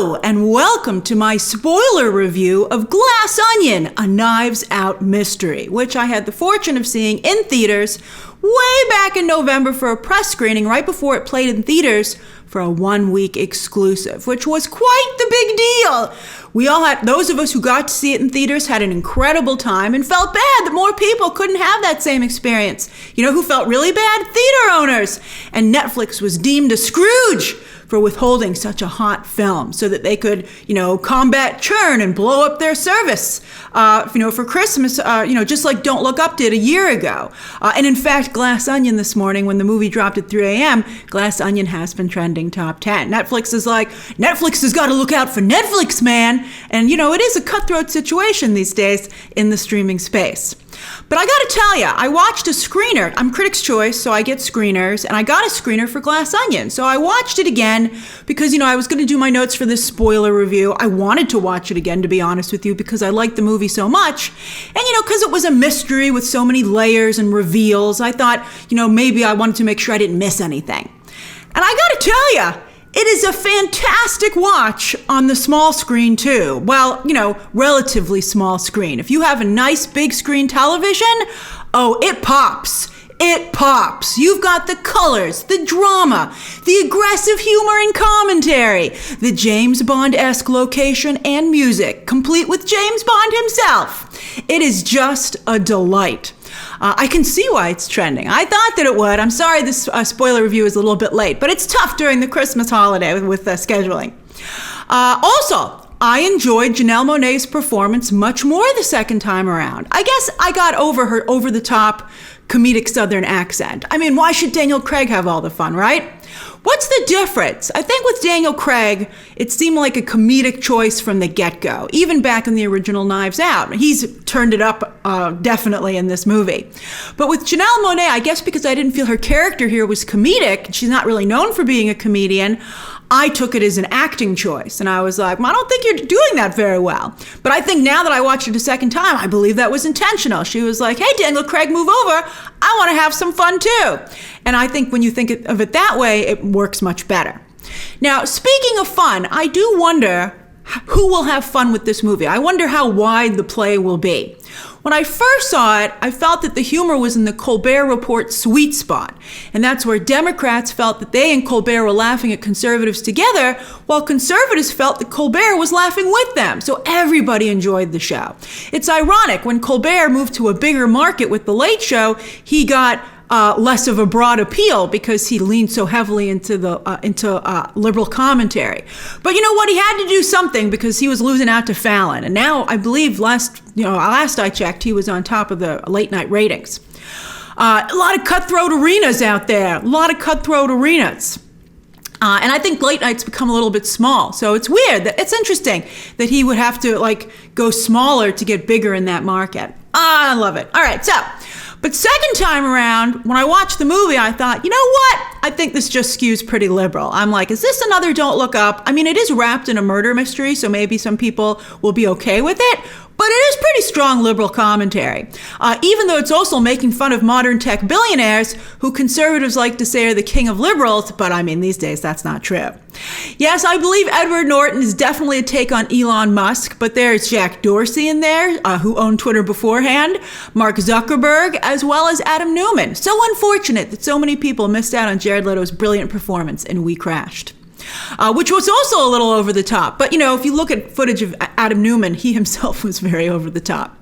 Hello, and welcome to my spoiler review of Glass Onion, a Knives Out mystery, which I had the fortune of seeing in theaters way back in November for a press screening right before it played in theaters for a one-week exclusive, which was quite the big deal. We all had, those of us who got to see it in theaters had an incredible time and felt bad that more people couldn't have that same experience. You know who felt really bad? Theater owners. And Netflix was deemed a Scrooge for withholding such a hot film so that they could, combat churn and blow up their service, for Christmas, just like Don't Look Up did a year ago. And in fact, Glass Onion this morning, when the movie dropped at 3 a.m., Glass Onion has been trending top 10. Netflix is like, Netflix has got to look out for Netflix, man. And, it is a cutthroat situation these days in the streaming space. But I gotta tell you, I watched a screener. I'm Critics' Choice, so I get screeners, and I got a screener for Glass Onion. So I watched it again because, I was gonna do my notes for this spoiler review. I wanted to watch it again, to be honest with you, because I liked the movie so much. And, because it was a mystery with so many layers and reveals, I thought, maybe I wanted to make sure I didn't miss anything. And I gotta tell you, it is a fantastic watch on the small screen, too. Well, relatively small screen. If you have a nice big screen television, oh, it pops. It pops. You've got the colors, the drama, the aggressive humor and commentary, the James Bond-esque location and music, complete with James Bond himself. It is just a delight. I can see why it's trending. I thought that it would. I'm sorry this spoiler review is a little bit late, but it's tough during the Christmas holiday with scheduling. Also, I enjoyed Janelle Monae's performance much more the second time around. I guess I got over her over-the-top comedic Southern accent. I mean, why should Daniel Craig have all the fun, right? What's the difference? I think with Daniel Craig, it seemed like a comedic choice from the get-go, even back in the original Knives Out. He's turned it up definitely in this movie. But with Janelle Monae, I guess because I didn't feel her character here was comedic, she's not really known for being a comedian, I took it as an acting choice. And I was like, well, I don't think you're doing that very well. But I think now that I watched it a second time, I believe that was intentional. She was like, hey, Daniel Craig, move over. I want to have some fun too. And I think when you think of it that way, it works much better. Now, speaking of fun, I do wonder who will have fun with this movie. I wonder how wide the play will be. When I first saw it, I felt that the humor was in the Colbert Report sweet spot. And that's where Democrats felt that they and Colbert were laughing at conservatives together, while conservatives felt that Colbert was laughing with them. So everybody enjoyed the show. It's ironic, when Colbert moved to a bigger market with The Late Show, he got less of a broad appeal because he leaned so heavily into liberal commentary. But you know what? He had to do something because he was losing out to Fallon. And now I believe last I checked, he was on top of the late night ratings. A lot of cutthroat arenas out there. A lot of cutthroat arenas. And I think late night's become a little bit small. So it's weird. It's interesting that he would have to go smaller to get bigger in that market. I love it. All right, but second time around, when I watched the movie, I thought, you know what? I think this just skews pretty liberal. I'm like, is this another Don't Look Up? I mean, it is wrapped in a murder mystery, so maybe some people will be okay with it. But it is pretty strong liberal commentary, even though it's also making fun of modern tech billionaires who conservatives like to say are the king of liberals, but I mean, these days that's not true. Yes, I believe Edward Norton is definitely a take on Elon Musk, but there's Jack Dorsey in there, who owned Twitter beforehand, Mark Zuckerberg, as well as Adam Newman. So unfortunate that so many people missed out on Jared Leto's brilliant performance in We Crashed. Which was also a little over the top. But, if you look at footage of Adam Newman, he himself was very over the top.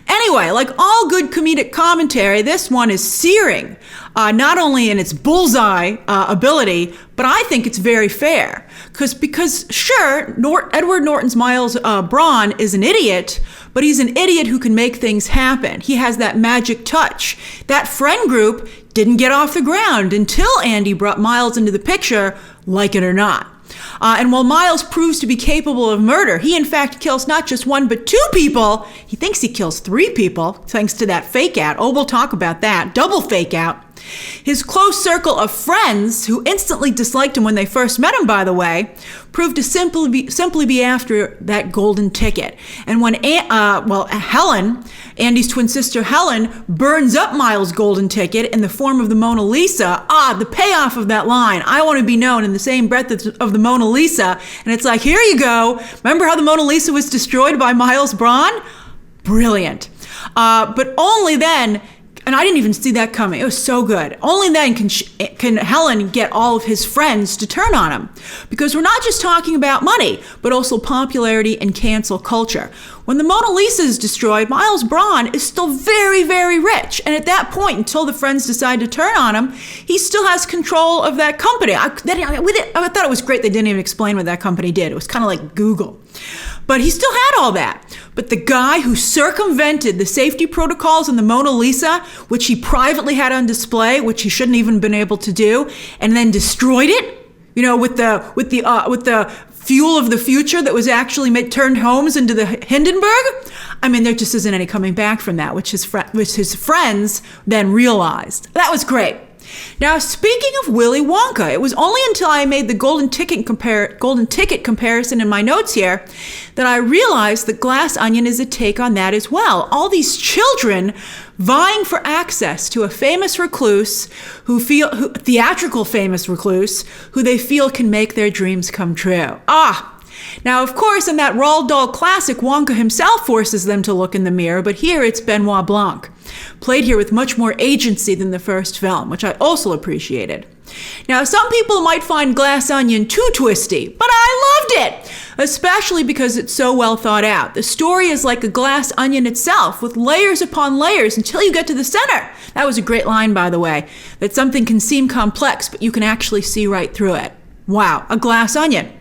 Anyway, like all good comedic commentary, this one is searing, not only in its bullseye ability, but I think it's very fair. Because sure, Edward Norton's Miles Bron is an idiot, but he's an idiot who can make things happen. He has that magic touch. That friend group didn't get off the ground until Andi brought Miles into the picture, like it or not. And while Miles proves to be capable of murder, he in fact kills not just one, but two people. He thinks he kills three people, thanks to that fake out. Oh, we'll talk about that. Double fake out. His close circle of friends, who instantly disliked him when they first met him, by the way, proved to simply be after that golden ticket. And when Helen, Andi's twin sister Helen, burns up Miles' golden ticket in the form of the Mona Lisa, the payoff of that line, "I want to be known," in the same breath of the Mona Lisa. And it's like, here you go. Remember how the Mona Lisa was destroyed by Miles Bron? Brilliant. But only then, and I didn't even see that coming. It was so good. Only then can Helen get all of his friends to turn on him. Because we're not just talking about money, but also popularity and cancel culture. When the Mona Lisa is destroyed, Miles Bron is still very, very rich. And at that point, until the friends decide to turn on him, he still has control of that company. I thought it was great they didn't even explain what that company did. It was kind of like Google. But he still had all that. But the guy who circumvented the safety protocols in the Mona Lisa, which he privately had on display, which he shouldn't even been able to do, and then destroyed it, with the fuel of the future that was actually turned homes into the Hindenburg. I mean, there just isn't any coming back from that, which his friends then realized. That was great. Now, speaking of Willy Wonka, it was only until I made the golden ticket comparison in my notes here that I realized that Glass Onion is a take on that as well. All these children vying for access to a famous recluse theatrical famous recluse, who they feel can make their dreams come true. Now, of course, in that Roald Dahl classic, Wonka himself forces them to look in the mirror, but here it's Benoit Blanc, played here with much more agency than the first film, which I also appreciated. Now, some people might find Glass Onion too twisty, but I loved it, especially because it's so well thought out. The story is like a glass onion itself, with layers upon layers until you get to the center. That was a great line, by the way, that something can seem complex, but you can actually see right through it. Wow, a glass onion.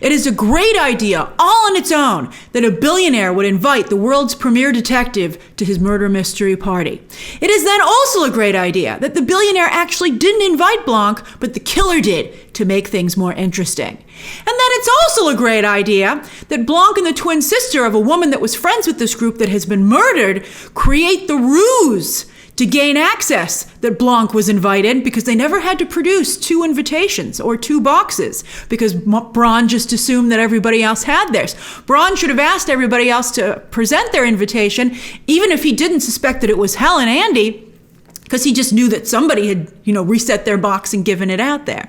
It is a great idea, all on its own, that a billionaire would invite the world's premier detective to his murder mystery party. It is then also a great idea that the billionaire actually didn't invite Blanc, but the killer did, to make things more interesting. And then it's also a great idea that Blanc and the twin sister of a woman that was friends with this group that has been murdered create the ruse to gain access that Blanc was invited, because they never had to produce 2 invitations or 2 boxes, because Bron just assumed that everybody else had theirs. Bron should have asked everybody else to present their invitation, even if he didn't suspect that it was Helen and Andi, because he just knew that somebody had, reset their box and given it out there.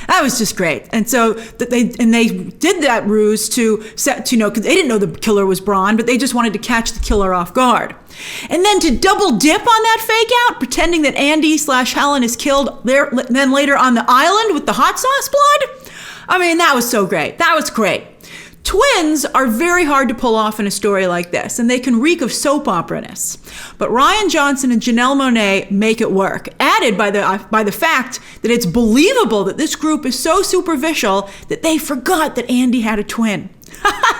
That was just great. And so they did that ruse to set, because they didn't know the killer was Bron, but they just wanted to catch the killer off guard. And then to double dip on that fake out, pretending that Andi/Helen is killed there, then later on the island with the hot sauce blood. I mean, that was so great. That was great. Twins are very hard to pull off in a story like this, and they can reek of soap opera-ness. But Rian Johnson and Janelle Monae make it work, added by the fact that it's believable that this group is so superficial that they forgot that Andi had a twin.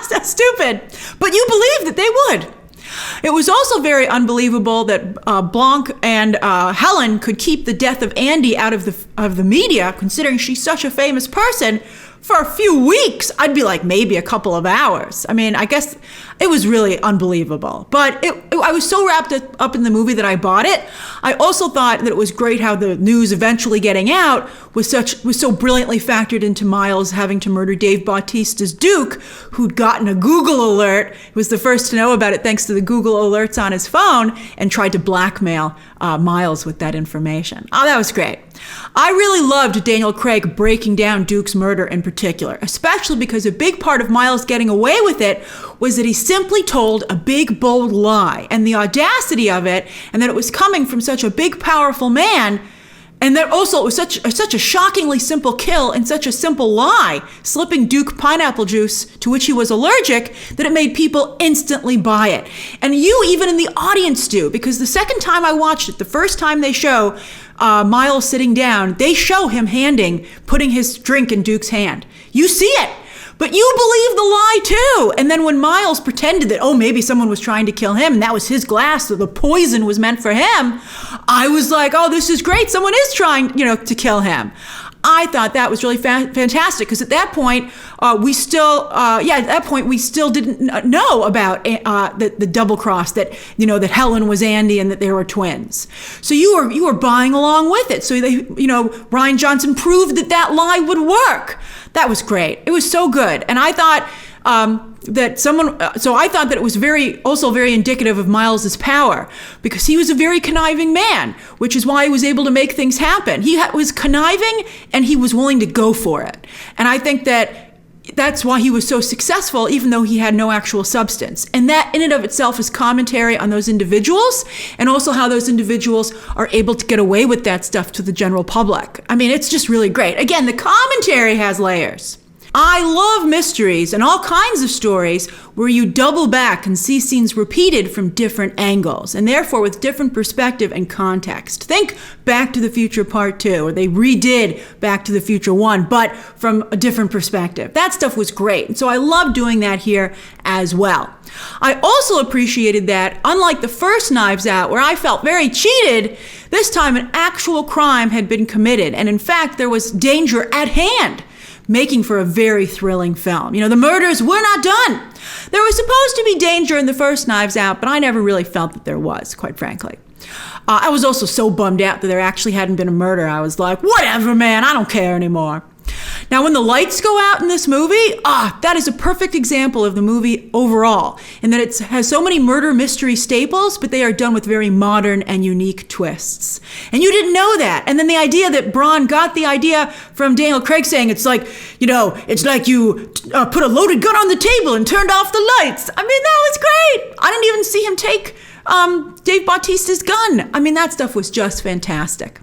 That's stupid, but you believe that they would. It was also very unbelievable that Blanc and Helen could keep the death of Andi out of the media, considering she's such a famous person, for a few weeks. I'd be like, maybe a couple of hours. I mean, I guess it was really unbelievable. But I was so wrapped up in the movie that I bought it. I also thought that it was great how the news eventually getting out was so brilliantly factored into Miles having to murder Dave Bautista's Duke, who'd gotten a Google alert. He was the first to know about it thanks to the Google alerts on his phone, and tried to blackmail Miles with that information. Oh, that was great. I really loved Daniel Craig breaking down Duke's murder in particular, especially because a big part of Miles getting away with it was that he simply told a big, bold lie, and the audacity of it, and that it was coming from such a big, powerful man, and that also it was such a shockingly simple kill and such a simple lie, slipping Duke pineapple juice to which he was allergic, that it made people instantly buy it. And you, even in the audience, do, because the second time I watched it, the first time they show Miles sitting down, they show him putting his drink in Duke's hand. You see it, but you believe the lie too. And then when Miles pretended that, maybe someone was trying to kill him, and that was his glass, so the poison was meant for him, I was like, this is great. Someone is trying, to kill him. I thought that was really fantastic because at that point, we still didn't know about the double cross that Helen was Andi and that they were twins. So you were buying along with it. So Rian Johnson proved that lie would work. That was great. It was so good, and I thought that it was very indicative of Miles's power because he was a very conniving man, which is why he was able to make things happen. He was conniving and he was willing to go for it. And I think that's why he was so successful, even though he had no actual substance. And that in and of itself is commentary on those individuals and also how those individuals are able to get away with that stuff to the general public. I mean, it's just really great. Again, the commentary has layers. I love mysteries and all kinds of stories where you double back and see scenes repeated from different angles and therefore with different perspective and context. Think Back to the Future Part 2, or they redid Back to the Future 1, but from a different perspective. That stuff was great. And so I love doing that here as well. I also appreciated that, unlike the first Knives Out, where I felt very cheated, this time an actual crime had been committed. And in fact, there was danger at hand, making for a very thrilling film. The murders were not done. There was supposed to be danger in the first Knives Out, but I never really felt that there was, quite frankly. I was also so bummed out that there actually hadn't been a murder. I was like, whatever, man, I don't care anymore. Now, when the lights go out in this movie, that is a perfect example of the movie overall, in that it has so many murder mystery staples, but they are done with very modern and unique twists. And you didn't know that. And then the idea that Bron got the idea from Daniel Craig saying it's like you put a loaded gun on the table and turned off the lights. I mean, that was great. I didn't even see him take Dave Bautista's gun. I mean, that stuff was just fantastic.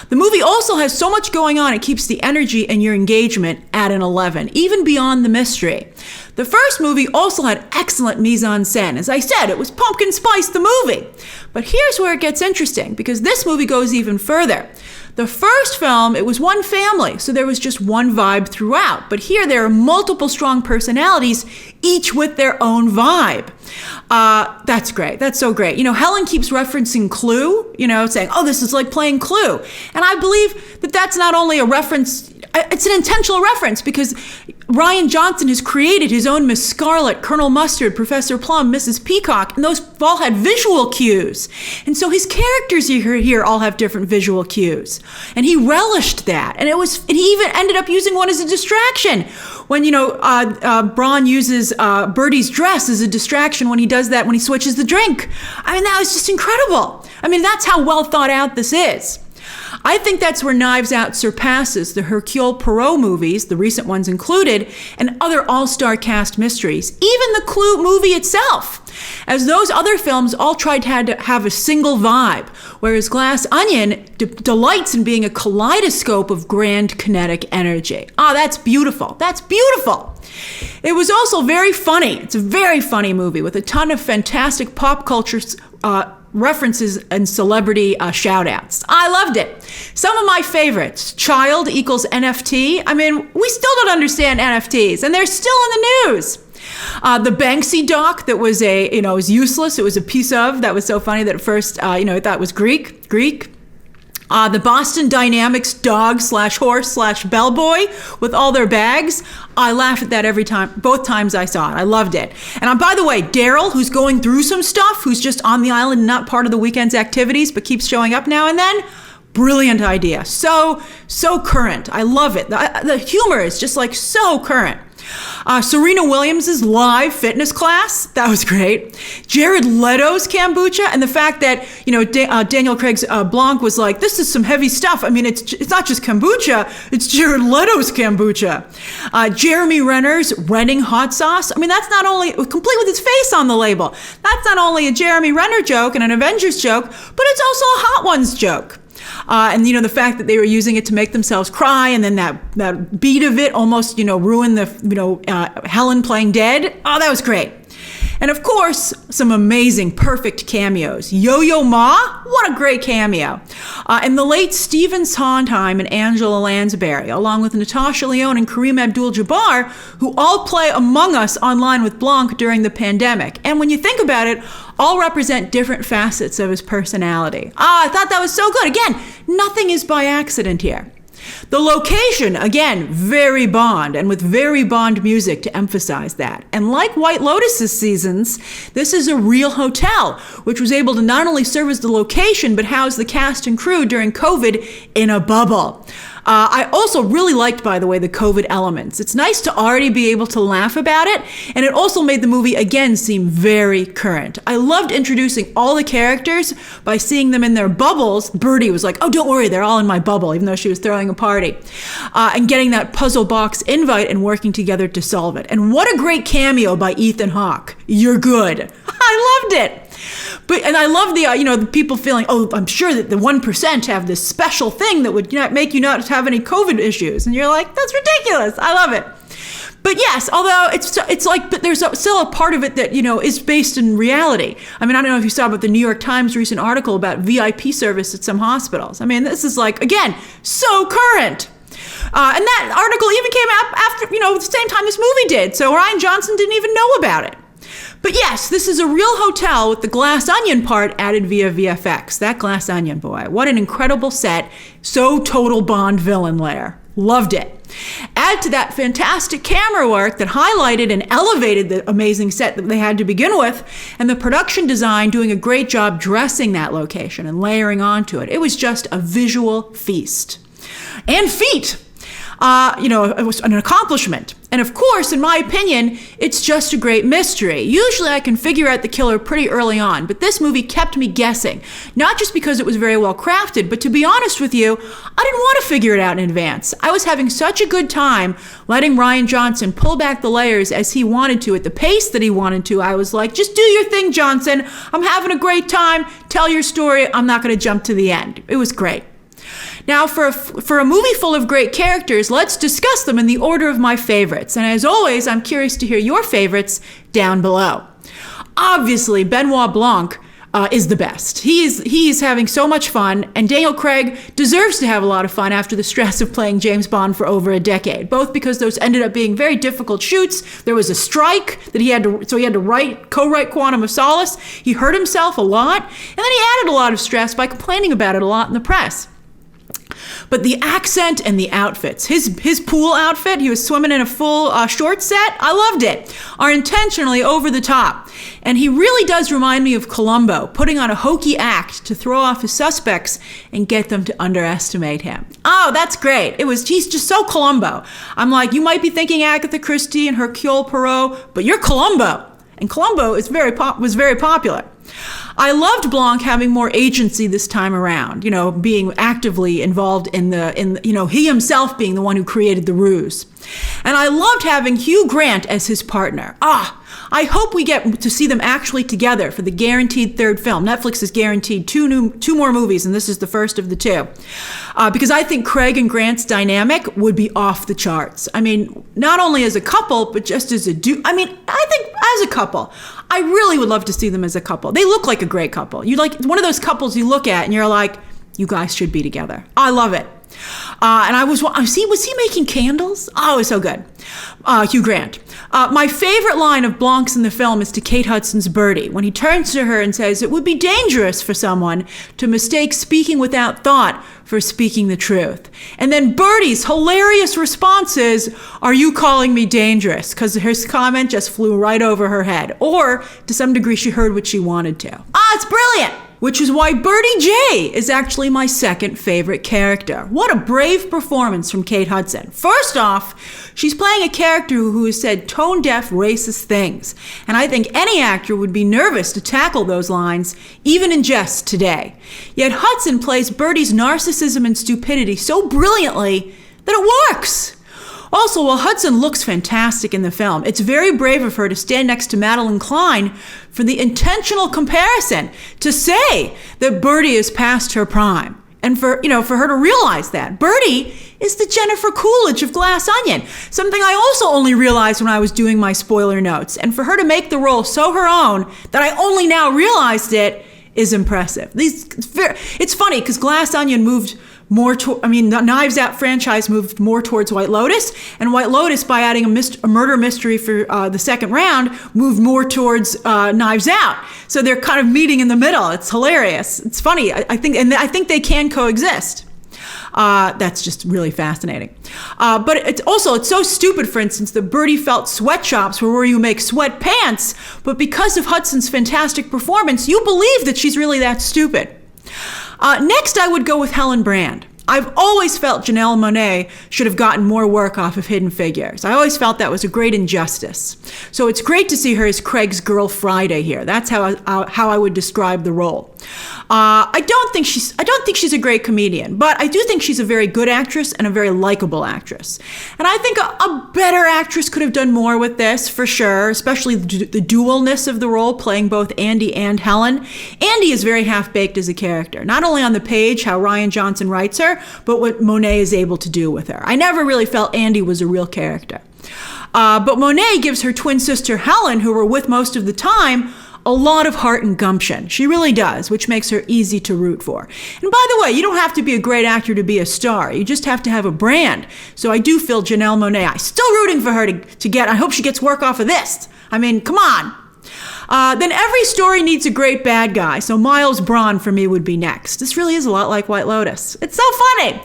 The movie also has so much going on, it keeps the energy and your engagement at an 11, even beyond the mystery. The first movie also had excellent mise-en-scène. As I said, it was pumpkin spice the movie. But here's where it gets interesting, because this movie goes even further. The first film, it was one family, so there was just one vibe throughout. But here there are multiple strong personalities, each with their own vibe. That's great. That's so great. Helen keeps referencing Clue, saying, oh, this is like playing Clue. And I believe that that's not only a reference, it's an intentional reference because Rian Johnson has created his own Miss Scarlet, Colonel Mustard, Professor Plum, Mrs. Peacock, and those all had visual cues. And so his characters here all have different visual cues. And he relished that. And he even ended up using one as a distraction. When, Bron uses Birdie's dress as a distraction when he does that, when he switches the drink. I mean, that was just incredible. I mean, that's how well thought out this is. I think that's where Knives Out surpasses the Hercule Poirot movies, the recent ones included, and other all-star cast mysteries, even the Clue movie itself, as those other films all tried to have a single vibe, whereas Glass Onion delights in being a kaleidoscope of grand kinetic energy. That's beautiful. That's beautiful. It was also very funny. It's a very funny movie with a ton of fantastic pop culture references and celebrity shout-outs. I loved it. Some of my favorites, Child equals NFT. I mean, we still don't understand NFTs, and they're still in the news. The Banksy doc that was was useless. It was a piece of, that was so funny that at first, I thought it was Greek. The Boston Dynamics dog/horse/bellboy with all their bags. I laughed at that every time, both times I saw it. I loved it. And by the way, Daryl, who's going through some stuff, who's just on the island, not part of the weekend's activities, but keeps showing up now and then. Brilliant idea. So current. I love it. The humor is just like so current. Serena Williams' live fitness class, that was great. Jared Leto's kombucha, and the fact that Daniel Craig's Blanc was like, this is some heavy stuff. I mean, it's not just kombucha, it's Jared Leto's kombucha. Jeremy Renner's Renning hot sauce. I mean, that's not only complete with his face on the label. That's not only a Jeremy Renner joke and an Avengers joke, but it's also a Hot Ones joke. And the fact that they were using it to make themselves cry, and then that beat of it almost ruined the Helen playing dead. Oh, that was great. And of course, some amazing, perfect cameos. Yo-Yo Ma, what a great cameo. And the late Stephen Sondheim and Angela Lansbury, along with Natasha Lyonne and Kareem Abdul-Jabbar, who all play Among Us online with Blanc during the pandemic. And when you think about it, all represent different facets of his personality. I thought that was so good. Again, nothing is by accident here. The location, again, very Bond, and with very Bond music to emphasize that. And like White Lotus's seasons, this is a real hotel, which was able to not only serve as the location, but house the cast and crew during COVID in a bubble. I also really liked, by the way, the COVID elements. It's nice to already be able to laugh about it, and it also made the movie, again, seem very current. I loved introducing all the characters by seeing them in their bubbles. Birdie was like, oh, don't worry, they're all in my bubble, even though she was throwing a party. And getting that puzzle box invite and working together to solve it. And what a great cameo by Ethan Hawke. You're good. I loved it. And I love the people feeling, oh, I'm sure that the 1% have this special thing that would make you not have any COVID issues. And you're like, that's ridiculous. I love it. But yes, although it's like, but there's still a part of it that, is based in reality. I mean, I don't know if you saw about the New York Times recent article about VIP service at some hospitals. I mean, this is like, again, so current. And that article even came out after, the same time this movie did. So Rian Johnson didn't even know about it. But yes, this is a real hotel with the glass onion part added via VFX. That glass onion, boy, what an incredible set. So total Bond villain lair. Loved it. Add to that fantastic camera work that highlighted and elevated the amazing set that they had to begin with, and the production design doing a great job dressing that location and layering onto it. It was just a visual feast. And feat. It was an accomplishment. And of course, in my opinion, it's just a great mystery. Usually I can figure out the killer pretty early on, but this movie kept me guessing. Not just because it was very well crafted, but to be honest with you, I didn't want to figure it out in advance. I was having such a good time letting Rian Johnson pull back the layers as he wanted to, at the pace that he wanted to. I was like, just do your thing, Johnson. I'm having a great time. Tell your story. I'm not going to jump to the end. It was great. Now, for a movie full of great characters, let's discuss them in the order of my favorites. And as always, I'm curious to hear your favorites down below. Obviously, Benoit Blanc is the best. He's having so much fun, and Daniel Craig deserves to have a lot of fun after the stress of playing James Bond for over a decade, both because those ended up being very difficult shoots. There was a strike that he had to co-write Quantum of Solace. He hurt himself a lot, and then he added a lot of stress by complaining about it a lot in the press. But the accent and the outfits, his pool outfit, he was swimming in a full short set, I loved it, are intentionally over the top. And he really does remind me of Columbo, putting on a hokey act to throw off his suspects and get them to underestimate him. Oh, that's great. He's just so Columbo. I'm like, you might be thinking Agatha Christie and Hercule Poirot, but you're Columbo. And Columbo was very popular. I loved Blanc having more agency this time around, being actively involved in he himself being the one who created the ruse. And I loved having Hugh Grant as his partner. I hope we get to see them actually together for the guaranteed third film. Netflix has guaranteed two more movies, and this is the first of the two. Because I think Craig and Grant's dynamic would be off the charts. I mean, not only as a couple, but just as a duo. I mean, I think as a couple, I really would love to see them as a couple. They look like a great couple. You like one of those couples you look at and you're like, you guys should be together. I love it. And was he making candles? Oh, it was so good. Hugh Grant. My favorite line of Blanc's in the film is to Kate Hudson's Birdie, when he turns to her and says, it would be dangerous for someone to mistake speaking without thought for speaking the truth. And then Birdie's hilarious response is, are you calling me dangerous? Because his comment just flew right over her head. Or, to some degree, she heard what she wanted to. It's brilliant! Which is why Birdie Jay is actually my second favorite character. What a brave performance from Kate Hudson. First off, she's playing a character who has said tone-deaf, racist things. And I think any actor would be nervous to tackle those lines, even in jest today. Yet Hudson plays Birdie's narcissism and stupidity so brilliantly that it works. Also, while Hudson looks fantastic in the film, it's very brave of her to stand next to Madeline Klein for the intentional comparison, to say that Birdie is past her prime. And for her to realize that. Birdie is the Jennifer Coolidge of Glass Onion, something I also only realized when I was doing my spoiler notes. And for her to make the role so her own that I only now realized it is impressive. It's funny because Glass Onion moved more the Knives Out franchise moved more towards White Lotus, and White Lotus, by adding a murder mystery for the second round, moved more towards Knives Out. So they're kind of meeting in the middle. It's hilarious. It's funny. I think they can coexist. That's just really fascinating. But it's so stupid, for instance, that Birdie felt sweatshops were where you make sweatpants, but because of Hudson's fantastic performance, you believe that she's really that stupid. Next, I would go with Helen Brand. I've always felt Janelle Monae should have gotten more work off of Hidden Figures. I always felt that was a great injustice. So it's great to see her as Craig's Girl Friday here. That's how I would describe the role. I don't think she's a great comedian, but I do think she's a very good actress and a very likable actress. And I think a better actress could have done more with this, for sure, especially the dualness of the role, playing both Andi and Helen. Andi is very half-baked as a character, not only on the page, how Rian Johnson writes her, but what Monae is able to do with her. I never really felt Andi was a real character. But Monae gives her twin sister Helen, who we're with most of the time, a lot of heart and gumption. She really does, which makes her easy to root for. And by the way, you don't have to be a great actor to be a star. You just have to have a brand. So I do feel Janelle Monae, I'm still rooting for her to get, I hope she gets work off of this. I mean, come on. Then every story needs a great bad guy, so Miles Bron for me would be next. This really is a lot like White Lotus. It's so funny.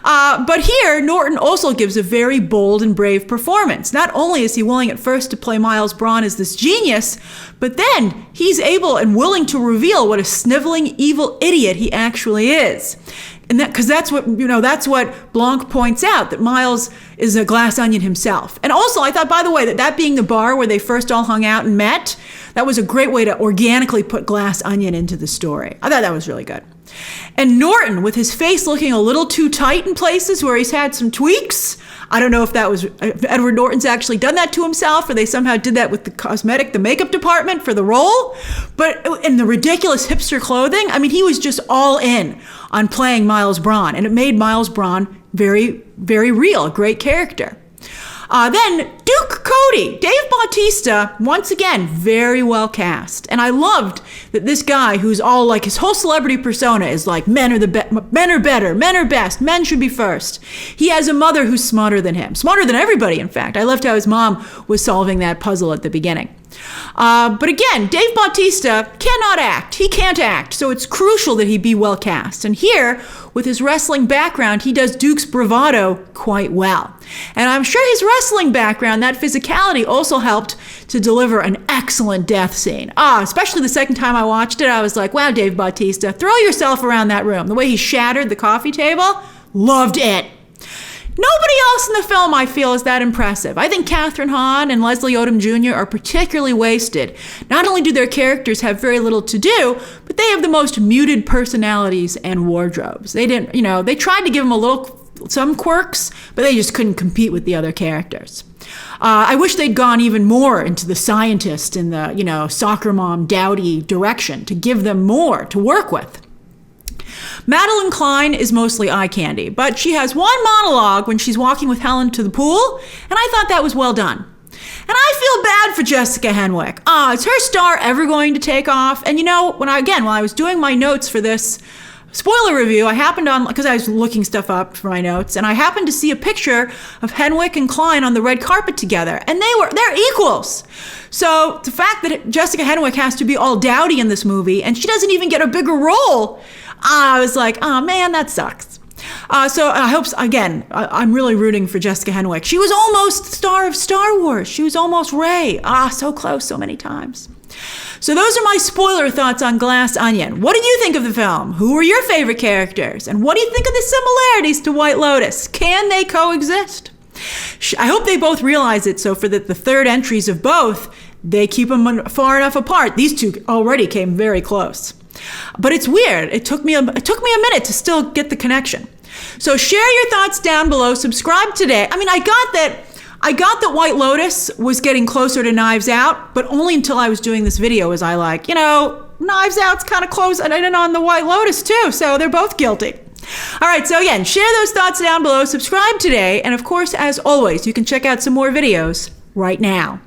But here, Norton also gives a very bold and brave performance. Not only is he willing at first to play Miles Bron as this genius, but then he's able and willing to reveal what a sniveling, evil idiot he actually is. And that's what Blanc points out, that Miles is a glass onion himself. And also, I thought, by the way, that being the bar where they first all hung out and met, that was a great way to organically put glass onion into the story. I thought that was really good. And Norton, with his face looking a little too tight in places where he's had some tweaks. I don't know if Edward Norton's actually done that to himself, or they somehow did that with the makeup department for the role. But in the ridiculous hipster clothing, I mean, he was just all in on playing Miles Bron, and it made Miles Bron very, very real, a great character. Then Duke Cody, Dave Bautista, once again, very well cast. And I loved that this guy who's all like, his whole celebrity persona is like, men are better, men are best, men should be first. He has a mother who's smarter than him, smarter than everybody, in fact. I loved how his mom was solving that puzzle at the beginning. But again, Dave Bautista cannot act. He can't act, so it's crucial that he be well cast. And here, with his wrestling background, he does Duke's bravado quite well. And I'm sure his wrestling background, that physicality, also helped to deliver an excellent death scene. Especially the second time I watched it, I was like, wow, Dave Bautista, throw yourself around that room. The way he shattered the coffee table, loved it. Nobody else in the film, I feel, is that impressive. I think Catherine Hahn and Leslie Odom Jr. are particularly wasted. Not only do their characters have very little to do, but they have the most muted personalities and wardrobes. They tried to give them some quirks, but they just couldn't compete with the other characters. I wish they'd gone even more into the scientist and the, soccer mom dowdy direction to give them more to work with. Madeline Klein is mostly eye candy, but she has one monologue when she's walking with Helen to the pool, and I thought that was well done. And I feel bad for Jessica Henwick. Is her star ever going to take off? And while I was doing my notes for this spoiler review, I happened on, because I was looking stuff up for my notes, and I happened to see a picture of Henwick and Klein on the red carpet together, and they're equals. So the fact that Jessica Henwick has to be all dowdy in this movie, and she doesn't even get a bigger role, I was like, oh man, that sucks. So I hope, again, I'm really rooting for Jessica Henwick. She was almost the star of Star Wars. She was almost Rey. So close so many times. So those are my spoiler thoughts on Glass Onion. What did you think of the film? Who were your favorite characters? And what do you think of the similarities to White Lotus? Can they coexist? I hope they both realize it, so for the third entries of both, they keep them far enough apart. These two already came very close. But it's weird. It took me a minute to still get the connection. So share your thoughts down below. Subscribe today. I mean, I got that White Lotus was getting closer to Knives Out, but only until I was doing this video was I like, Knives Out's kind of close and on the White Lotus too, so they're both guilty. All right, so again, share those thoughts down below, subscribe today, and of course, as always, you can check out some more videos right now.